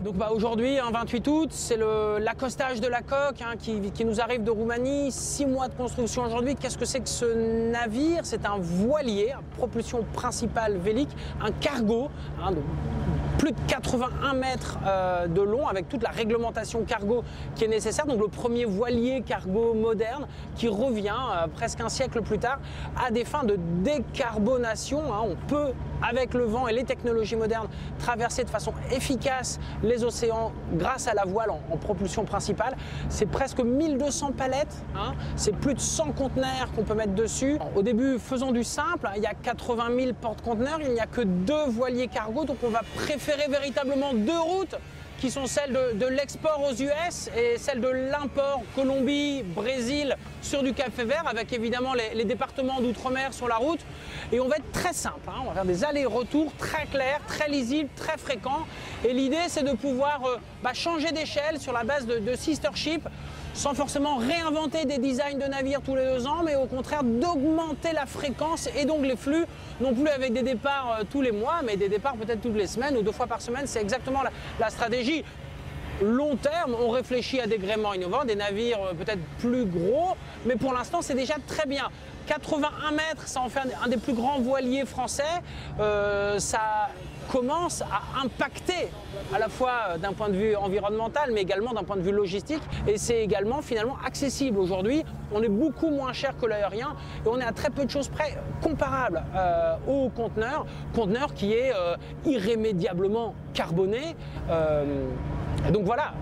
Donc aujourd'hui, 28 août, c'est l'accostage de la coque qui nous arrive de Roumanie. 6 mois de construction aujourd'hui. Qu'est-ce que c'est que ce navire? C'est un voilier à propulsion principale vélique, un cargo de plus de 81 mètres de long avec toute la réglementation cargo qui est nécessaire. Donc le premier voilier cargo moderne qui revient presque un siècle plus tard à des fins de décarbonation. On peut, avec le vent et les technologies modernes, traverser de façon efficace les océans grâce à la voile en propulsion principale. C'est presque 1200 palettes, c'est plus de 100 conteneurs qu'on peut mettre dessus. Au début, faisons du simple, il y a 80 000 porte-conteneurs, il n'y a que 2 voiliers cargo, donc on va préférer véritablement 2 routes qui sont celles de l'export aux US et celles de l'import Colombie, Brésil sur du Cap Vert avec évidemment les départements d'outre-mer sur la route. Et on va être très simple, on va faire des allers-retours très clairs, très lisibles, très fréquents. Et l'idée c'est de pouvoir changer d'échelle sur la base de sister ships sans forcément réinventer des designs de navires tous les 2 ans, mais au contraire d'augmenter la fréquence et donc les flux, non plus avec des départs tous les mois, mais des départs peut-être toutes les semaines ou 2 fois par semaine. C'est exactement la stratégie. Long terme, on réfléchit à des gréements innovants, des navires peut-être plus gros, mais pour l'instant c'est déjà très bien. 81 mètres, ça en fait un des plus grands voiliers français. Ça commence à impacter à la fois d'un point de vue environnemental, mais également d'un point de vue logistique. Et c'est également finalement accessible aujourd'hui. On est beaucoup moins cher que l'aérien et on est à très peu de choses près comparable au conteneur qui est irrémédiablement carboné. Donc voilà.